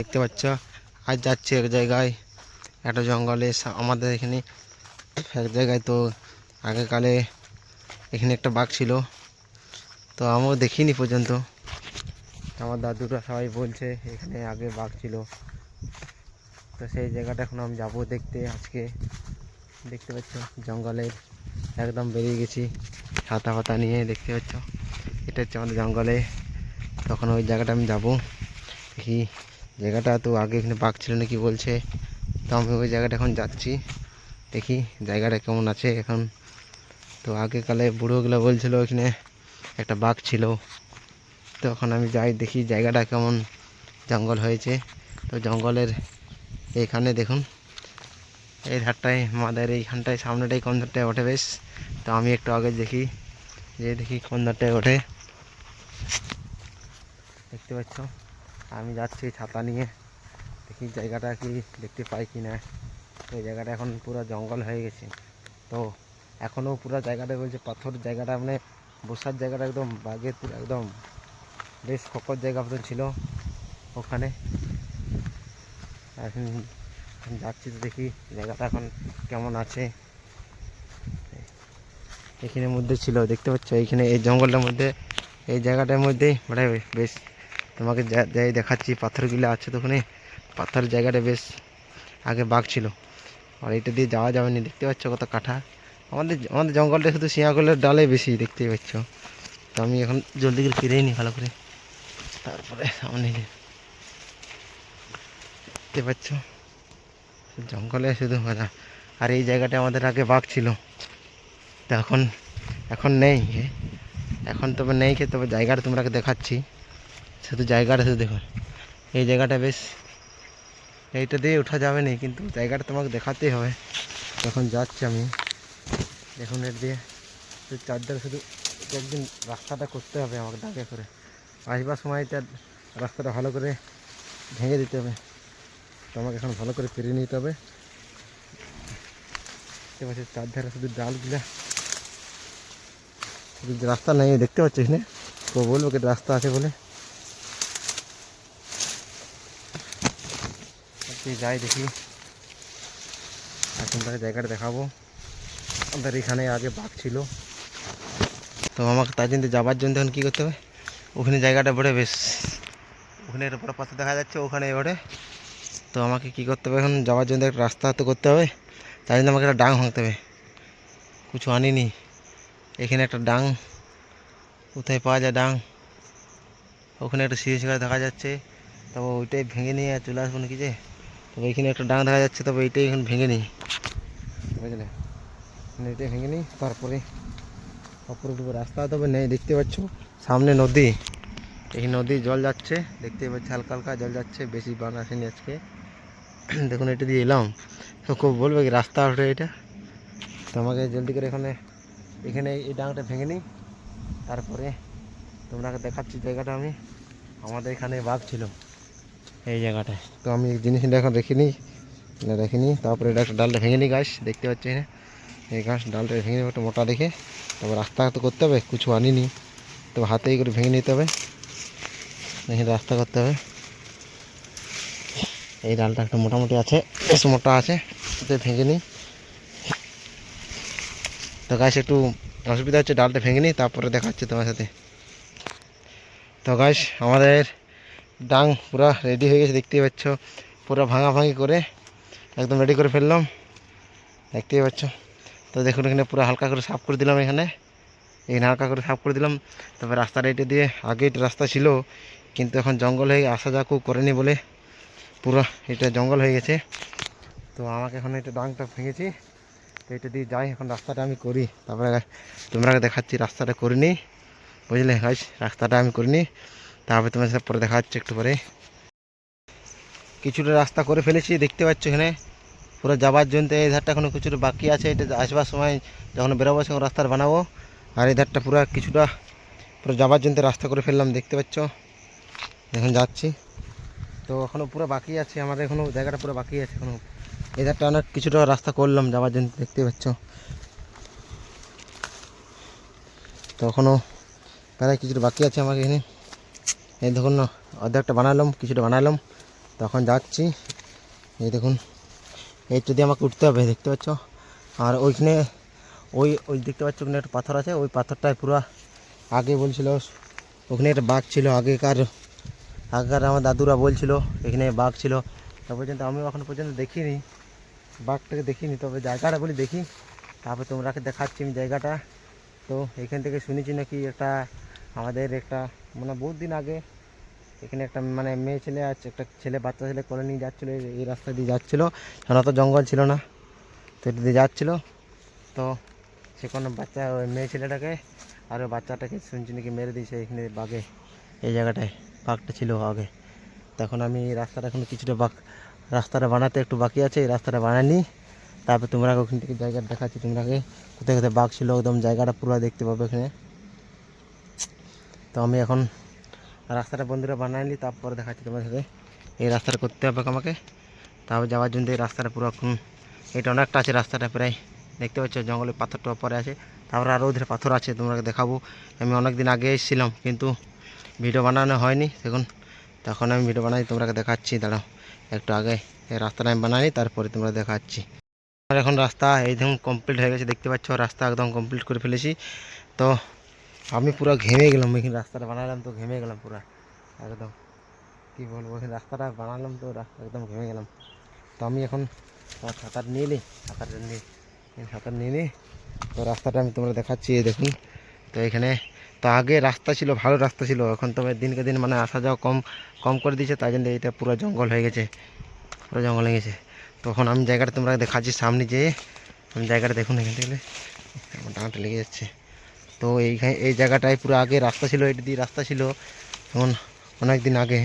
দেখতে পাচ্ছ আজ যাচ্ছি এক জায়গায় একটা জঙ্গলে আমাদের এখানে এক জায়গায়। তো আগেকালে এখানে একটা বাঘ ছিল, তো আমিও দেখিনি পর্যন্ত। আমার দাদুরা সবাই বলছে এখানে আগে বাঘ ছিল। তো সেই জায়গাটা এখন আমি যাবো দেখতে আজকে। দেখতে পাচ্ছ জঙ্গলের একদম বেরিয়ে গেছি ছাতা ফাতা নিয়ে। দেখতে পাচ্ছ এটা হচ্ছে আমাদের জঙ্গলে। তখন ওই জায়গাটা আমি যাবো দেখি। জায়গাটা তো আগে এখানে বাঘ ছিল নাকি বলছে, তো আমি ওই জায়গাটা এখন যাচ্ছি দেখি জায়গাটা কেমন আছে এখন। তো আগেকালে বুড়োগুলো বলছিল এখানে একটা বাঘ ছিল। তখন আমি যাই দেখি জায়গাটা কেমন জঙ্গল হয়েছে। তো জঙ্গলের এইখানে দেখুন এই ধারটায় আমাদের এইখানটায় সামনেটাই কোন ধারটায় ওঠে বেশ। তো আমি একটু আগে দেখি যে দেখি কোন ধারটায় ওঠে। দেখতে পাচ্ছ আমি যাচ্ছি ছাতা নিয়ে, দেখি জায়গাটা কি দেখতে পাই কি না। এই জায়গাটা এখন পুরো জঙ্গল হয়ে গেছে। তো এখনও পুরো জায়গাটা বলছে পাথর জায়গাটা, মানে বসার জায়গাটা একদম বাঘের পুরো একদম বেশ ফকর জায়গা মতন ছিল ওখানে। এখন যাচ্ছি তো দেখি জায়গাটা এখন কেমন আছে। এখানের মধ্যে ছিল দেখতে পাচ্ছ, এইখানে এই জঙ্গলটার মধ্যে এই জায়গাটার মধ্যেই মানে বেশ তোমাকে যাই দেখাচ্ছি পাথরগুলো আছে। তো ওখানে পাথর জায়গাটা বেশ আগে বাঘ ছিল। আর এটা দিয়ে যাওয়া যাবে না, দেখতে পাচ্ছ কত কাঠা। আমাদের আমাদের জঙ্গলটা শুধু শিয়াগলের ডালে বেশি দেখতেই পাচ্ছ। তো আমি এখন জলদি করে ফিরেই নি ভালো করে, তারপরে সামনে দেখতে পাচ্ছ জঙ্গলে শুধু মজা। আর এই জায়গাটা আমাদের আগে বাঘ ছিল, তো এখন এখন নেই। এখন তবে নেই কে, তবে জায়গাটা তোমরাকে দেখাচ্ছি। শুধু জায়গাটা শুধু দেখো, এই জায়গাটা বেশ এইটা দিয়ে ওঠা যাবে না, কিন্তু জায়গাটা তোমাকে দেখাতেই হবে। তখন যাচ্ছি আমি দেখুন এর দিয়ে চারধারে শুধু একদিন রাস্তাটা করতে হবে আমাকে দাগে করে। আসবার সময় তার রাস্তাটা ভালো করে ভেঙে দিতে হবে, তোমাকে এখন ভালো করে পেরিয়ে নিতে হবে। দেখতে পাচ্ছি চারধারে শুধু ডালগুলা, শুধু রাস্তা নেই দেখতে পাচ্ছি এখানে। তো বলবো কি রাস্তা আছে বলে যাই দেখি। এখন তাকে জায়গাটা দেখাবো। আমাদের এখানে আগে বাঘ ছিল, তো আমাকে তার জন্য যাবার জন্য এখন কী করতে হবে, ওখানে জায়গাটা বড়ে বেশ ওখানে বড় পাশে দেখা যাচ্ছে ওখানে ওঠে। তো আমাকে কী করতে হবে এখন যাওয়ার জন্য একটা রাস্তা তো করতে হবে। তাই জন্য আমাকে একটা ডাং ভাঙতে হবে, কিছু আনিনি। এখানে একটা ডাং কোথায় পাওয়া যায় ডাং, ওখানে একটা সিঁড়ি শিখা দেখা যাচ্ছে। তবে ওইটাই ভেঙে নিয়ে চলে আসবো নাকি যে। তবে এখানে একটা ডাং দেখা যাচ্ছে, তবে এইটাই এখন ভেঙে নিই, বুঝলে। এটাই ভেঙে নিই, তারপরে অপর রাস্তা তবে নেই। দেখতে পাচ্ছ সামনে নদী, এই নদী জল যাচ্ছে দেখতে পাচ্ছি, হালকা হালকা জল যাচ্ছে, বেশি বান আসেনি আজকে। দেখুন এটা দিয়ে এলাম, তো খুব বলবে কি রাস্তা ওঠে এটা। তো আমাকে জলদি করে এখানে এখানে এই ডাংটা ভেঙে নিই, তারপরে তোমরাকে দেখাচ্ছি জায়গাটা। আমি আমাদের এখানে বাঘ ছিল এই জায়গাটায়, তো আমি জিনিসটা এখন রেখে নিই তারপরে এটা একটা ডালটা ভেঙে নিই। গাছ দেখতে পাচ্ছি এখানে এই গাছ ডালটা ভেঙে নেবো একটা মোটা দেখে। তারপর রাস্তা তো করতে হবে, কিছু আনিনি, তো হাতেই করে ভেঙে নিতে হবে, এখানে রাস্তা করতে হবে। এই ডালটা একটা মোটামুটি আছে, বেশ মোটা আছে, ওতে ভেঙে নিই। তো গাছ একটু অসুবিধা হচ্ছে, ডালটা ভেঙে নিই তারপরে দেখাচ্ছি তোমার সাথে। তো গাছ আমাদের ডাং পুরো রেডি হয়ে গেছে দেখতেই পাচ্ছ, পুরো ভাঙাভাঙি করে একদম রেডি করে ফেললাম দেখতেই পাচ্ছ। তো দেখুন এখানে পুরো হালকা করে সাফ করে দিলাম, এখানে হালকা করে সাফ করে দিলাম। তবে রাস্তাটা এটা দিয়ে আগে এটা রাস্তা ছিল, কিন্তু এখন জঙ্গল হয়ে আসা যা কেউ করেনি বলে পুরো এটা জঙ্গল হয়ে গেছে। তো আমাকে এখন এটা ডাংটা ভেঙেছি, তো এটা দিয়ে যাই এখন রাস্তাটা আমি করি, তারপরে তোমরা দেখাচ্ছি রাস্তাটা করে নিই, বুঝলে গাইস। রাস্তাটা আমি করিনি, তারপরে তোমার সাথে পরে দেখা যাচ্ছে একটু পরে। কিছুটা রাস্তা করে ফেলেছি দেখতে পাচ্ছ এখানে পুরো যাবার জন্য। এই ধারটা এখনো কিছুটা বাকি আছে, এটা আসবার সময় যখন বেরোবো সেখানে রাস্তাটা বানাবো। আর এই ধারটা পুরো কিছুটা পুরো যাবার জন্য রাস্তা করে ফেললাম দেখতে পাচ্ছ, এখন যাচ্ছি। তো এখনও পুরো বাকি আছে আমাদের, এখনও জায়গাটা পুরো বাকি আছে এখনও। এই ধারটা অনেক কিছুটা রাস্তা করলাম যাবার জন্য দেখতে পাচ্ছ। তো এখনও প্রায় কিছুটা বাকি আছে আমাকে এখানে। এই দেখুন না অর্ধেকটা বানালাম, কিছুটা বানালাম, তখন যাচ্ছি, এই দেখুন এই যদি আমাকে উঠতে হবে দেখতে পাচ্ছ। আর ওইখানে ওই ওই দেখতে পাচ্ছ ওখানে একটা পাথর আছে, ওই পাথরটায় পুরো আগে বলছিল ওখানে একটা বাঘ ছিল আগেকার আমার দাদুরা বলছিল এখানে বাঘ ছিল। তা পর্যন্ত আমি এখন পর্যন্ত দেখিনি বাঘটাকে, দেখিনি, তবে জায়গাটা বলি দেখি, তারপরে তোমরাকে দেখাচ্ছি আমি জায়গাটা। তো এখান থেকে শুনেছি নাকি একটা আমাদের একটা মানে বহুত দিন আগে এখানে একটা মানে মেয়ে ছেলে আছে, একটা ছেলে বাচ্চা ছেলে কোলে নিয়ে যাচ্ছিলো, এই রাস্তা দিয়ে যাচ্ছিলো, কারণ অত জঙ্গল ছিল না, তো এটা দিয়ে যাচ্ছিলো। তো সে কোনো বাচ্চা ওই মেয়ে ছেলেটাকে আর ওই বাচ্চাটাকে শুনছি নাকি মেরে দিয়েছে এখানে বাঘে, এই জায়গাটায় বাঘটা ছিল আগে। তখন আমি এই রাস্তাটা এখন কিছুটা রাস্তাটা বানাতে একটু বাকি আছে, এই রাস্তাটা বানানি, তারপর তোমরা ওখান থেকে জায়গাটা দেখাচ্ছি তোমরাকে কোথায় কোথায় বাঘ ছিল, একদম জায়গাটা পুরো দেখতে পাবে এখানে। তো আমি এখন রাস্তাটা বন্ধুরা বানাইনি, তারপরে দেখাচ্ছি তোমার সাথে। এই রাস্তাটা করতে হবে আমাকে, তারপর যাওয়ার জন্য এই রাস্তাটা পুরো এখন এটা অনেকটা আছে রাস্তাটা প্রায়, দেখতে পাচ্ছ জঙ্গলের পাথরটা পরে আছে, তারপরে আরও ওদের পাথর আছে তোমাকে দেখাবো। আমি অনেক দিন আগে এসেছিলাম কিন্তু ভিডিও বানানো হয়নি তখন আমি ভিডিও বানাই তোমরাকে দেখাচ্ছি, দাঁড়াও একটু আগে এই রাস্তাটা আমি বানাই তারপরে তোমরা দেখাচ্ছি। আর এখন রাস্তা এই দেখুন কমপ্লিট হয়ে গেছে, দেখতে পাচ্ছ রাস্তা একদম কমপ্লিট করে ফেলেছি। তো আমি পুরো ঘেমে গেলাম, এখানে রাস্তাটা বানালাম তো ঘেমে গেলাম পুরো একদম, কী বলবো, এখানে রাস্তাটা বানালাম তো একদম ঘেমে গেলাম। তো আমি এখন সাঁতার নিয়ে নিই, সাঁতার নিয়ে নিই। তো রাস্তাটা আমি তোমরা দেখাচ্ছি, এই দেখুন। তো এখানে তো আগে রাস্তা ছিল, ভালো রাস্তা ছিল, এখন তবে দিনকে দিন মানে আসা যাওয়া কম কম করে দিয়েছে, তাই জন্য এটা পুরো জঙ্গল হয়ে গেছে, পুরো জঙ্গল হয়ে গেছে। তখন আমি জায়গাটা তোমরা দেখাচ্ছি সামনে যেয়ে, আমি জায়গাটা দেখুন এখান থেকে আমার ডাঁটা লেগে যাচ্ছে। তো এইখানে এই জায়গাটায় পুরো আগে রাস্তা ছিল, এটা দিয়ে রাস্তা ছিল তখন অনেক দিন আগে,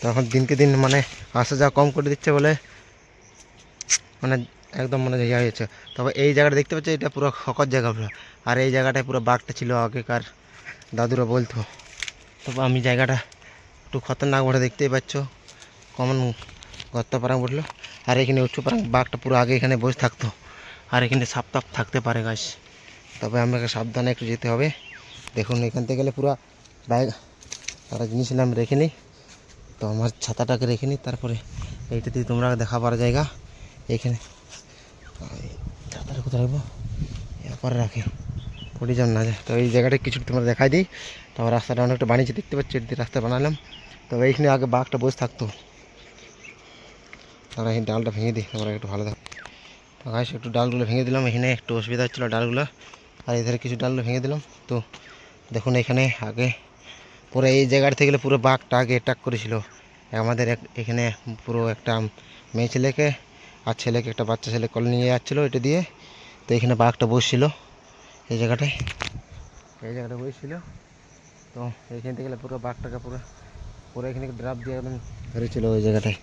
তখন দিনকে দিন মানে আসা যাওয়া কম করে দিচ্ছে বলে মানে একদম মানে ইয়ে হয়েছে। তবে এই জায়গাটা দেখতে পাচ্ছি এটা পুরো শখর জায়গা পুরো, আর এই জায়গাটায় পুরো বাঘটা ছিল আগেকার দাদুরা বলতো। তবে আমি জায়গাটা একটু খতরনাক বলে দেখতেই পাচ্ছ, কমন গর্ত পারাং বললো, আর এখানে উঁচু পারাং বাঘটা পুরো আগে এখানে বসে থাকতো, আর এখানে সাপ টাপ থাকতে পারে গাছ, তবে আমাকে সাবধানে একটু যেতে হবে। দেখুন এখান থেকে গেলে পুরো ব্যাগ একটা জিনিস আমি রেখে নিই, তো আমার ছাতাটাকে রেখে নিই, তারপরে এইটা দিয়ে তোমরা দেখাবার জায়গা এইখানে ছাতাটা কোথায় রাখবো, এরপরে রাখি পড়ে যান না যায়। তো এই জায়গাটা কিছু তোমরা দেখাই দিই, তো আমার রাস্তাটা অনেকটা বানিয়েছে দেখতে পাচ্ছি, এর দিয়ে রাস্তা বানালাম। তবে এইখানে আগে বাঘটা বসে থাকতো, তারা এই ডালটা ভেঙে দিই তোমরা একটু ভালো থাকো। তো গাছ একটু ডালগুলো ভেঙে দিলাম, এখানে একটু অসুবিধা হচ্ছিলো ডালগুলো, আর এধারে কিছু ডালগুলো ভেঙে দিলাম। তো দেখুন এখানে আগে পুরো এই জায়গাটা থেকে গেলে পুরো বাঘটা আগে অ্যাটাক করেছিল আমাদের এখানে, পুরো একটা মেয়ে ছেলেকে আর ছেলেকে, একটা বাচ্চা ছেলে কলে নিয়ে যাচ্ছিলো এটা দিয়ে। তো এখানে বাঘটা বসছিল এই জায়গাটায়, বসছিল। তো এইখান থেকে গেলে পুরো বাঘটাকে পুরো পুরো এখানে ড্রাপ দিয়ে একদম ধরেছিল ওই জায়গাটায়,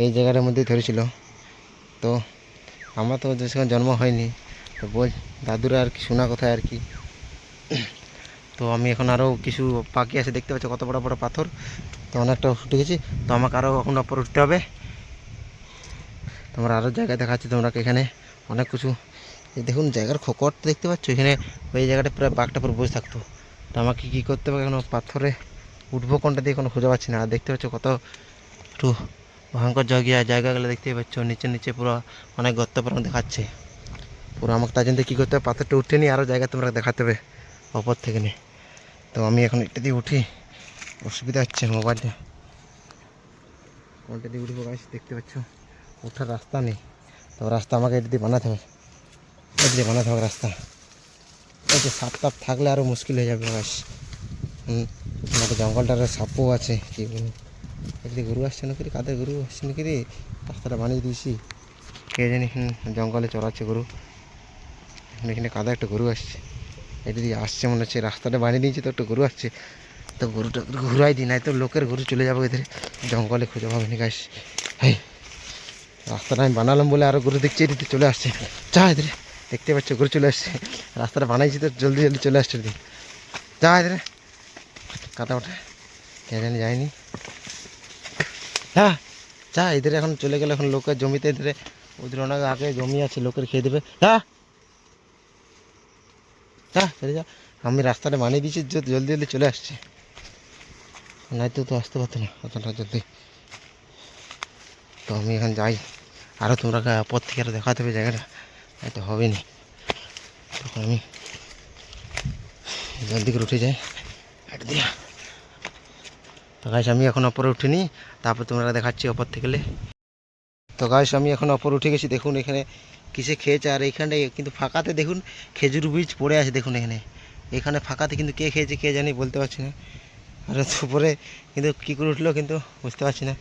এই জায়গাটার মধ্যেই ধরেছিল। তো আমার তো যে সময় জন্ম হয়নি, তো দাদুরা আর কি শোনা কথা আর কি। তো আমি এখন আরও কিছু পাখি আছে দেখতে পাচ্ছি, কত বড় বড় পাথর, তো অনেকটা উঠে গেছি, তো আমাকে আরও এখন উপর উঠতে হবে। তোমরা আরও জায়গা দেখাচ্ছি তোমরা, এখানে অনেক কিছু এই দেখুন জায়গার খোকট দেখতে পাচ্ছ, এখানে ওই জায়গাটা প্রায় বাঘটা পুরো বসে থাকতো। তো আমাকে কী করতে হবে, এখন পাথরে উঠবো কোনটা দিয়ে কোনো খুঁজে পাচ্ছি না। আর দেখতে পাচ্ছ কত একটু ভয়ঙ্কর জায়গাগুলো দেখতেই পাচ্ছ, নিচে নিচে পুরো অনেক গর্ত পর দেখাচ্ছে পুরো। আমাকে তার জন্য কী করতে হবে, পাথরটা উঠে নিয়ে আরও জায়গা তোমরা দেখাতে হবে ওপর থেকে নিয়ে। তো আমি এখন এটা দিয়ে উঠি, অসুবিধা হচ্ছে মোবাইলটা কোনটা দিয়ে উঠবো গাছ দেখতে পাচ্ছ, ওঠার রাস্তা নেই, তো রাস্তা আমাকে এটা দিয়ে বানাতে হবে, এটা দিয়ে বানাতে হবে রাস্তা। এই যে সাপ টাপ থাকলে আরও মুশকিল হয়ে যাবে গাছ। আমাদের জঙ্গলটার সাপও আছে, কী বলবো, এদিকে গরু আসছে নাকি, কাদের গরু আসছে নাকি রে, রাস্তাটা বানিয়ে দিয়েছি কে জানি, জঙ্গলে চড়াচ্ছে গরু, এখানে কাদা একটা গরু আসছে, এটা দিয়ে আসছে মনে হচ্ছে, রাস্তাটা বানিয়ে দিয়েছি তো একটা গরু আসছে, তো গরুটা ঘুরাই দিই, নাই তো লোকের গরু চলে যাবো এদের, জঙ্গলে খুঁজে পাবে না গাছ। হ্যাঁ রাস্তাটা আমি বানালাম বলে আরও গরু দেখছি এদিকে চলে আসছে, যা এদের দেখতে পাচ্ছ গরু চলে আসছে, রাস্তাটা বানাইছি তো জলদি জলদি চলে আসছে এদিকে, যা এদের কাটা ওঠে কে জানি যায়নি, হ্যাঁ যা এদের এখন চলে গেলে, এখন লোকের জমিতে এদের ওদের অনেক আগে জমি আছে লোকের খেয়ে দেবে, যা যা চলে যা। আমি রাস্তাটা বানিয়ে দিয়েছি জলদি জলদি চলে আসছে, নাই তো আসতে পারতো না অতটা জলদি। তো আমি এখানে যাই, আরও তোমরা পর থেকে আরও দেখাতে হবে জায়গাটা, এত হবে না। তখন আমি জলদি করে উঠে যাই হাঁট দিয়া। তো গাইস আমি এখন ওপরে উঠিনি, তারপর তোমরা দেখাচ্ছি ওপর থেকে। তো গাইস আমি এখন ওপরে উঠে গেছি, দেখুন এখানে কিসে খেয়েছে, আর এইখানে কিন্তু ফাঁকাতে দেখুন খেজুর বীজ পড়ে আছে, দেখুন এখানে এখানে ফাঁকাতে কিন্তু কে খেয়েছে কে জানি বলতে পারছি না। আর উপরে কিন্তু কী করে উঠলো কিন্তু বুঝতে পারছি না।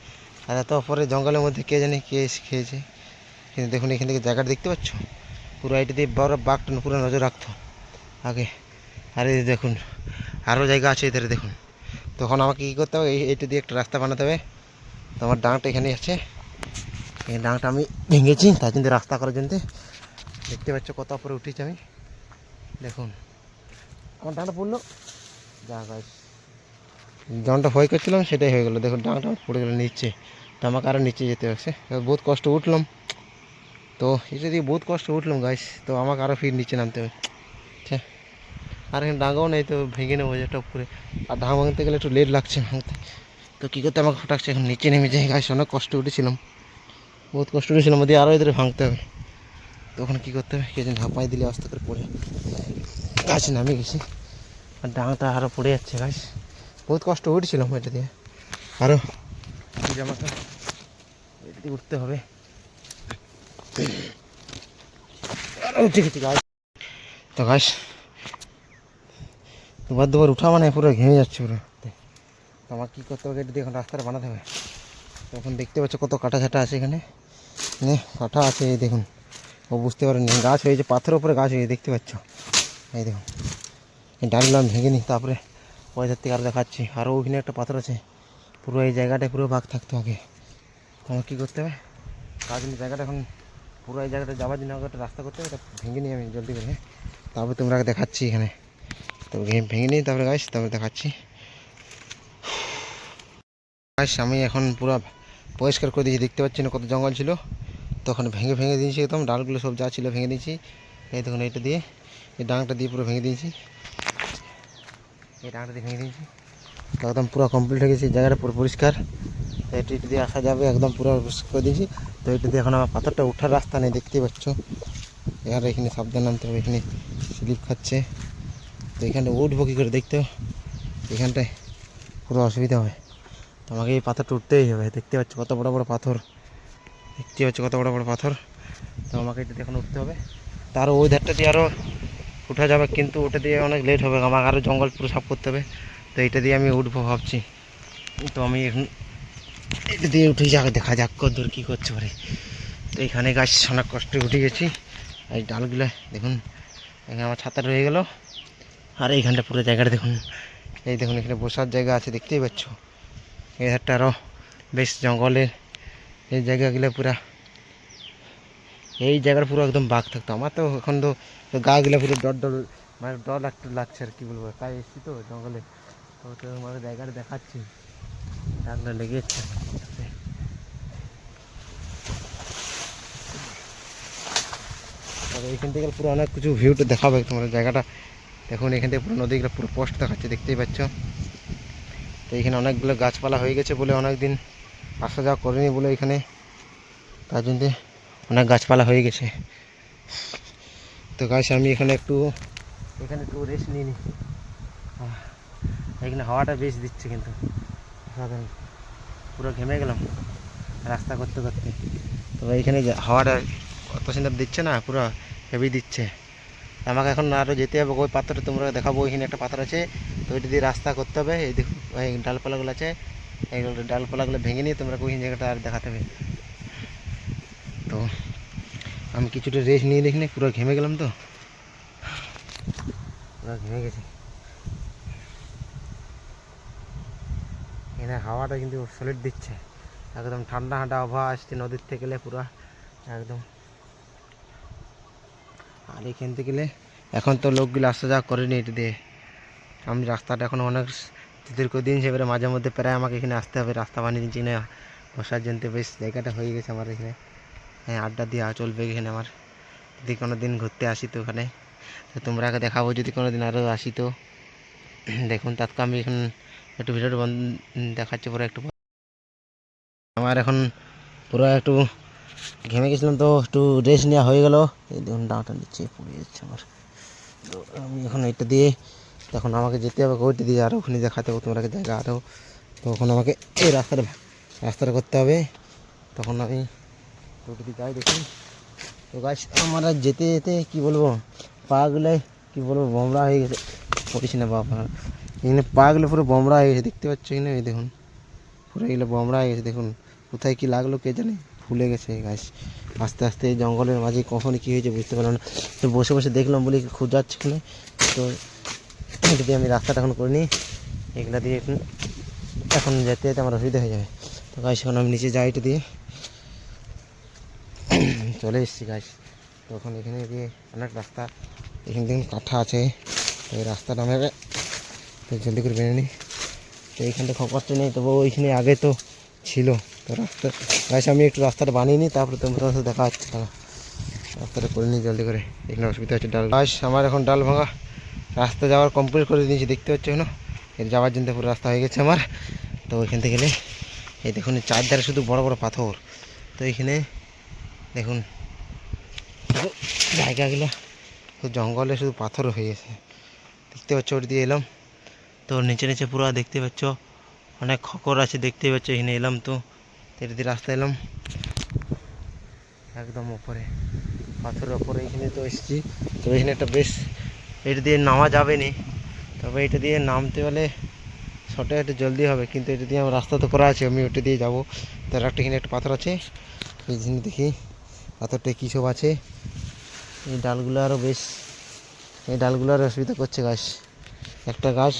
আর এত উপরে জঙ্গলের মধ্যে কে জানি কে এসে খেয়েছে। কিন্তু দেখুন এখান থেকে জায়গাটা দেখতে পাচ্ছ, পুরো এটা দিয়ে বড় বাঘটা পুরো নজর রাখতো আগে। আর এই দেখুন আরও জায়গা আছে এদের দেখুন। তখন আমাকে কী করতে হবে, এইটা দিয়ে একটা রাস্তা বানাতে হবে। তো আমার ডাঙটা এখানে আছে, এই ডাঙটা আমি ভেঙেছি তার জন্য রাস্তা করার জন্য। দেখতে পাচ্ছ কত উপরে উঠেছি আমি, দেখুন আমার ডাঙটা পড়লো। যা গাছ যেমনটা ভয় করছিলাম সেটাই হয়ে গেলো, দেখুন ডাঙটা পড়ে গেলো নিচে। তো আমাকে আরও নিচে যেতে হচ্ছে, বহুত কষ্ট উঠলাম। তো এটা দিয়ে বহুত কষ্ট উঠলাম গাছ, তো আমাকে আরও ফির নিচে নামতে হবে। আচ্ছা, আর এখানে ডাঙাও নেই, তো ভেঙে নেবো যেটা উপরে। আর ডাঙা ভাঙতে গেলে একটু লেট লাগছে ভাঙতে। তো কী করতে আমাকে ফটাকছে এখন নিচে নেমে যাই গাছ, অনেক কষ্ট উঠেছিলাম, বহুত কষ্ট উঠেছিলাম, ওদের আরও এদের ভাঙতে হবে। তখন কী করতে হবে কে যেন ঝাঁপাই দিলে আস্তে করে পড়ে গাছ নামে গেছি। আর ডাঙাটা আরও পড়ে যাচ্ছে গাছ, বহুত কষ্ট উঠেছিলাম এটা দিয়ে। আরও আমাকে এটা দিয়ে উঠতে হবে, আরও উঠে গেছি গাছ। তো গাছ দুবার উঠা মানে পুরো ঘেমে যাচ্ছে পুরো। তো আমার কী করতে হবে, এটা দিয়ে এখন রাস্তাটা বানাতে হবে। তখন দেখতে পাচ্ছ কত কাটা ছাটা আছে এখানে, কাটা আছে এই দেখুন। ও বুঝতে পারেনি গাছ হয়েছে, পাথরের উপরে গাছ হয়েছে দেখতে পাচ্ছ। এই দেখুন এই ডালগুলো আমি ভেঙে নিই, তারপরে পয়সার থেকে আরও দেখাচ্ছি। আরও ওইখানে একটা পাথর আছে, পুরো এই জায়গাটায় পুরো ভাগ থাকতো আগে। আমার কী করতে হবে, কাজ নিয়ে জায়গাটা এখন পুরো এই জায়গাটা যাওয়ার জন্য একটা রাস্তা করতে হবে, এটা ভেঙে নিই আমি জলদি করে। তারপরে তোমরা দেখাচ্ছি এখানে, তো ভেঙে নিই তারপরে গাছ তারপরে দেখাচ্ছি। গাছ আমি এখন পুরো পরিষ্কার করে দিয়েছি, দেখতে পাচ্ছি না কত জঙ্গল ছিল, তখন ভেঙে ভেঙে দিয়েছি একদম, ডালগুলো সব যা ছিল ভেঙে দিয়েছি। এই দেখুন এইটা দিয়ে, এই ডাঙটা দিয়ে পুরো ভেঙে দিয়েছি, এই ডাঙটা দিয়ে ভেঙে দিয়েছি। তো একদম পুরো কমপ্লিট হয়ে গেছে, জায়গাটা পুরো পরিষ্কার। এটা দিয়ে আসা যাবে একদম পুরো পরিষ্কার করে দিয়েছি। তো এটা দিয়ে এখন আমার পাথরটা ওঠার রাস্তা নেই, দেখতেই পাচ্ছ। এখানে এখানে সাবধান নামতে হবে, এখানে স্লিপ খাচ্ছে। তো এখানটা উঠবো কী করে দেখতে, এখানটায় পুরো অসুবিধা হয়। তো আমাকে এই পাথরটা উঠতেই হবে, দেখতে পাচ্ছ কত বড় বড় পাথর, দেখতে পাচ্ছ কত বড় বড় পাথর। তো আমাকে এটা দিয়ে এখন উঠতে হবে। তার ওই ধারটা দিয়ে আরও উঠা যাবে, কিন্তু ওটা দিয়ে অনেক লেট হবে, আমাকে আরও জঙ্গল পুরো সাফ করতে হবে। তো এটা দিয়ে আমি উঠবো ভাবছি। তো আমি এখন এটা দিয়ে উঠে যাক, দেখা যাক কত দূর কী করতে পারে। তো এখানে গাছ অনেক কষ্টে উঠে গেছি, এই ডালগুলো দেখুন, এখানে আমার ছাতা রয়ে গেল। আর এইখানটা পুরো জায়গাটা দেখুন, এই দেখুন এখানে বসার জায়গা আছে দেখতেই পাচ্ছ। এই ধারটা আরও বেশ জঙ্গলের, এই জায়গাগুলো পুরা, এই জায়গার পুরো একদম বাঘ থাকতো। আমার তো এখন তো গাগুলো পুরো ডর ডর, মানে ডর লাগছে আর কি বলবো, তাই এসছি তো জঙ্গলে। তো তোমার জায়গাটা দেখাচ্ছি, ডাকটা লেগে যাচ্ছে। তবে এইখান থেকে পুরো অনেক কিছু ভিউটা দেখাবে তোমার জায়গাটা। দেখুন এখান থেকে পুরো নদীগুলো পুরো পোস্ট দেখাচ্ছে, দেখতেই পাচ্ছ। তো এখানে অনেকগুলো গাছপালা হয়ে গেছে বলে, অনেক দিন আসা যাওয়া করেনি বলে এখানে, তার জন্যে অনেক গাছপালা হয়ে গেছে। তো গাছ আমি এখানে একটু রেস্ট নিয়ে নিই। এখানে হাওয়াটা বেশ দিচ্ছে, কিন্তু সাধারণ পুরো ঘেমে গেলাম রাস্তা করতে করতে। তো এইখানে হাওয়াটা অত সুন্দর দিচ্ছে না, পুরো হেভি দিচ্ছে। আমাকে এখন আরও যেতে হবে, ওই পাথরটা তোমরা দেখাবো, ওইখানে একটা পাথর আছে। তো ওইটা দিয়ে রাস্তা করতে হবে। এই দেখো এই ডালপালাগুলো আছে, এই ডালপালাগুলো ভেঙে নিয়ে তোমরা ওই জায়গাটা আর দেখাতে হবে। তো আমি কিছুটা রেস্ট নিয়ে দেখি, পুরো ঘেমে গেলাম, তো পুরো ঘেমে গেছি। এখানে হাওয়াটা কিন্তু সলিড দিচ্ছে, একদম ঠান্ডা ঠান্ডা আবহাওয়া আসছে নদীর থেকে গেলে পুরো একদম। আর এখান থেকে গেলে এখন তো লোকগুলো আসা যাওয়া করেনি এটা দিয়ে, আমি রাস্তাটা এখন অনেক দীর্ঘদিন সেবারে মাঝে মধ্যে প্রায় আমাকে এখানে আসতে হবে, রাস্তা বানিয়ে দিচ্ছি না বসার জন্য। বেশ জায়গাটা হয়ে গেছে আমার এখানে, হ্যাঁ আড্ডা দিয়ে চলবে এখানে আমার, যদি কোনো দিন ঘুরতে আসি তো ওখানে। তো তোমরা আগে দেখাবো যদি কোনো দিন আরও আসি। তো দেখুন তাৎকা আমি এখন একটু ভিডিওটা দেখাচ্ছি পরে একটু। আমার এখন পুরো একটু ঘেমে গেছিলাম, তো একটু রেস্ট নেওয়া হয়ে গেল। এই দেখুন ডাঁটা নিচে পড়ে যাচ্ছে আমার। তো আমি এখন এটা দিয়ে, তখন আমাকে যেতে হবে ওইটা দিয়ে, আরও ওখানে দেখাতে হবে তোমরা জায়গা আরও। তখন আমাকে এই রাস্তাটা করতে হবে। তখন আমি ওটা দিয়ে যাই দেখি। তো গাছ আমার আর যেতে যেতে কী বলবো, পাগুলো কী বলবো বমরা হয়ে গেছে। পড়িস না বাবা, এখানে পাগুলো পুরো বমরা হয়ে গেছে, দেখতে পাচ্ছ এখানে। এই দেখুন পুরো এগুলো বমরা হয়ে গেছে। দেখুন কোথায় কী লাগলো কে জানে, ফুলে গেছে গাছ। আস্তে আস্তে এই জঙ্গলের মাঝে কখন কী হয়েছে বুঝতে পারলাম না। তো বসে বসে দেখলাম বলে খুঁজ যাচ্ছে এখানে। তো এটা দিয়ে আমি রাস্তাটা এখন করে নিই, এগুলো দিয়ে এখন যেতে যেতে আমার অসুবিধা হয়ে যাবে। তো গাছ এখন আমি নিচে যাই, এটা দিয়ে চলে এসেছি গাছ। তখন এখানে দিয়ে অনেক রাস্তা, এখানে দেখুন কাঠা আছে। তো এই রাস্তাটা আমরা জলদি করে বেরিয়ে নিই। তো এইখানটা কষ্ট নেই, তবু ওইখানে আগে তো ছিল। তো রাস্তা গাছ আমি একটু রাস্তাটা বানিয়ে নিই, তারপরে তোমার সাথে দেখা হচ্ছে। রাস্তাটা করে নিই জলদি করে, এখানে অসুবিধা হচ্ছে। ডাল গাছ আমার এখন ডাল ভাঙা রাস্তা যাওয়ার কমপ্লিট করে দিয়েছি, দেখতে পাচ্ছ এখনো এর যাওয়ার জন্য পুরো রাস্তা হয়ে গেছে আমার। তো ওইখান থেকে গেলে এই দেখুন চারধারে শুধু বড় বড় পাথর। তো এইখানে দেখুন জায়গাগুলো জঙ্গলে শুধু পাথর হয়ে গেছে, দেখতে পাচ্ছ। ওর দিয়ে এলাম, তো নিচে নিচে পুরো দেখতে পাচ্ছ অনেক খকর আছে, দেখতে পাচ্ছ। এখানে এলাম, তো এটা দিয়ে রাস্তা এলাম একদম ওপরে, পাথরের ওপরে এখানে তো এসেছি। তো এখানে একটা বেশ, এটা দিয়ে নামা যাবে না, তবে এটা দিয়ে নামতে হলে শর্টে একটু জলদি হবে। কিন্তু এটা দিয়ে আমার রাস্তা তো করা আছে, আমি ওটা দিয়ে যাবো। তার একটা এখানে একটা পাথর আছে, এই জিনিস দেখি পাথরটা কী সব আছে। এই ডালগুলো আরও বেশ, এই ডালগুলো আরও অসুবিধা করছে গাছ, একটা গাছ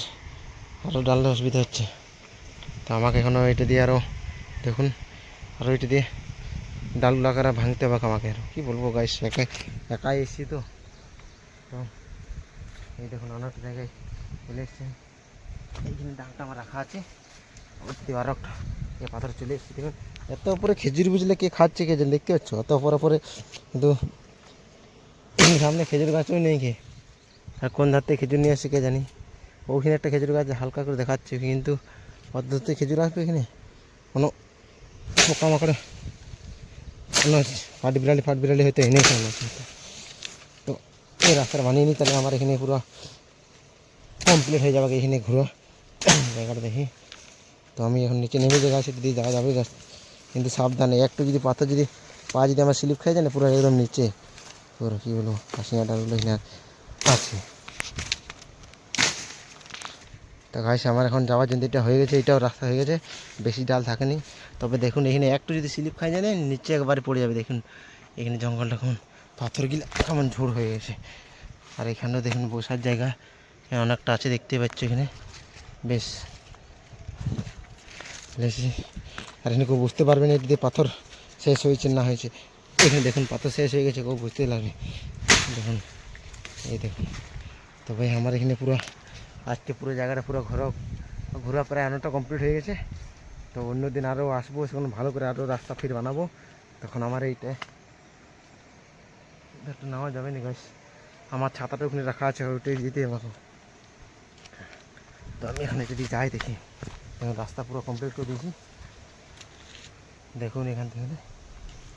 আরও ডালের অসুবিধা হচ্ছে। তো আমাকে এখনও এটা দিয়ে আরও দেখুন, আরও এটা দিয়ে ডালগুলো আকারে ভাঙতে হবে আমাকে। আরও কী বলবো গাছ, একাই এসেছি তো। তো এই দেখুন অনেকটা জায়গায় চলে এসছে। এইখানে ডালটা আমার রাখা আছে, আমার দিয়ে আরও একটা এই পাথর চলে এসেছি। দেখুন এত উপরে খেজুর বুঝলে কে খাচ্ছে কে জানে, দেখতে পাচ্ছ অত উপরে। কিন্তু সামনে খেজুর গাছও নেই, কে আর কোন ধার থেকে খেজুর নিয়ে আসছে কে জানি। ওখানে একটা খেজুর গাছ হালকা করে দেখাচ্ছে, কিন্তু পদ্ধতি খেজুর আসবে এখানে কোনো পোকামাকড়ে, কোনো ফাট বিড়ালি হয়তো এনেছে মনে হচ্ছে। তো এই রাস্তাটা বানিয়ে নিই, তাহলে আমার এখানে পুরো কমপ্লিট হয়ে যাবে। এখানে ঘুরো জায়গাটা দেখি। তো আমি এখন নিচে নেমে যে গাছ দিয়ে যাওয়া যাবে গাছ, কিন্তু সাবধানে, একটু যদি পাথর যদি পা যদি আমার স্লিপ খাই যায় না, পুরো একদম নিচে পুরো কী বলবো হাসিনা ডালগুলো এখানে আছে। তো গাছ আমার এখন যাওয়ার জন্য এটা হয়ে গেছে, এটাও রাস্তা হয়ে গেছে, বেশি ডাল থাকেনি। তবে দেখুন এখানে একটু যদি স্লিপ খাই যায় না, নিচে একবারে পড়ে যাবে। দেখুন এখানে জঙ্গলটা কেমন পাথরগুলো কেমন ঝোড় হয়ে গেছে। আর এখানেও দেখুন বসার জায়গা অনেকটা আছে, দেখতে পাচ্ছ এখানে বেশ বেশি। আর এখানে কেউ বুঝতে পারবে না এটি পাথর শেষ হয়েছে না হয়েছে। এখানে দেখুন পাথর শেষ হয়ে গেছে, কেউ বুঝতে লাগবে। দেখুন এই দেখুন। তবে আমার এখানে পুরো আজকে পুরো জায়গাটা পুরো ঘোরা প্রায় অনেকটা কমপ্লিট হয়ে গেছে। তো অন্য দিন আরও আসবো, সেখানে ভালো করে আরও রাস্তা ফির বানাবো। তখন আমার এইটা একটু নেওয়া যাবে না গাছ, আমার ছাতাটা ওখানে রাখা আছে, ওইটাই যেতে আমাকে। তো আমি এখানে যদি যাই দেখি, রাস্তা পুরো কমপ্লিট করে দিয়েছি দেখুন এখান থেকে।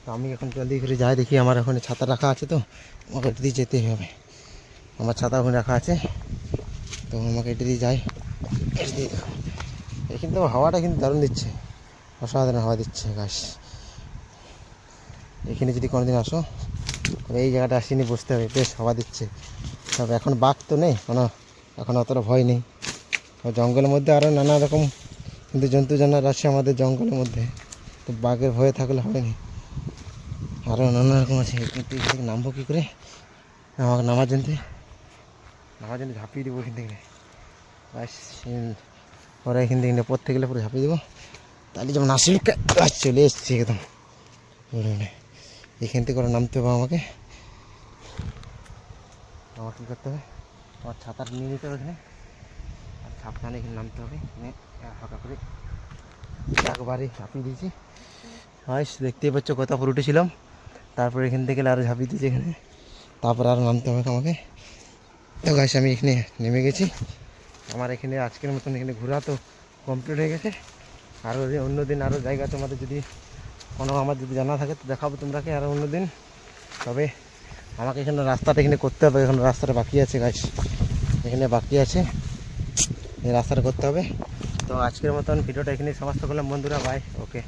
তো আমি এখন জলদি করে যাই দেখি, আমার ওখানে ছাতা রাখা আছে, তো আমাকে এটা দিয়ে যেতে হবে। আমার ছাতা ওখানে রাখা আছে, তো আমাকে এটা দিয়ে যাই। এটা দিয়ে দেখুন এখানে তো হাওয়াটা কিন্তু দারুণ দিচ্ছে, অসাধারণ হাওয়া দিচ্ছে গাছ। এখানে যদি কোনোদিন আসো, তবে এই জায়গাটা আসিনি বসতে হবে, বেশ হাওয়া দিচ্ছে। তবে এখন বাঘ তো নেই কোনো, এখন অতটা ভয় নেই। জঙ্গলের মধ্যে আরও নানা রকম কিন্তু জন্তু জানোয়ার আছে আমাদের জঙ্গলের মধ্যে, তো বাঘের ভয়ে থাকলে হবে না, আরও নানা রকম আছে। কিন্তু এখান থেকে নামবো কী করে, আমাকে নামার জন্য ঝাঁপিয়ে দেবো এখান থেকে। বাস পরে এখান থেকে পড়তে গেলে পুরো ঝাঁপিয়ে দেবো, তাহলে যেমন আসলে চলে এসছি একদম। এখান থেকে করে নামতে হবে আমাকে। আমার কী করতে হবে, আমার ছাতাটা নিয়ে নিতে হবে এখানে, আর সাবধানে এখানে নামতে হবে। এখানে হালকা করে একবারে ঝাঁপিয়ে দিয়েছি। হাস দেখতেই পাচ্ছ কত উপরে উঠেছিলাম, তারপরে এখান থেকে আরও ঝাঁপিয়ে দিয়েছি এখানে, তারপর আরও নামতে হবে আমাকে। তো গাছ আমি এখানে নেমে গেছি। আমার এখানে আজকের মতন এখানে ঘোরা তো কমপ্লিট হয়ে গেছে। আরও অন্য দিন আরও জায়গা তোমাদের যদি কোনো আমার যদি জানা থাকে তো দেখাবো তোমরাকে আর অন্যদিন। তবে আমাকে এখানে রাস্তাটা এখানে করতে হবে, এখানে রাস্তাটা বাকি আছে গাছ, এখানে বাকি আছে, এই রাস্তাটা করতে হবে। তো আজকের মতন ভিডিওটা এখানেই সমাপ্ত করলাম বন্ধুরা, বাই, ওকে।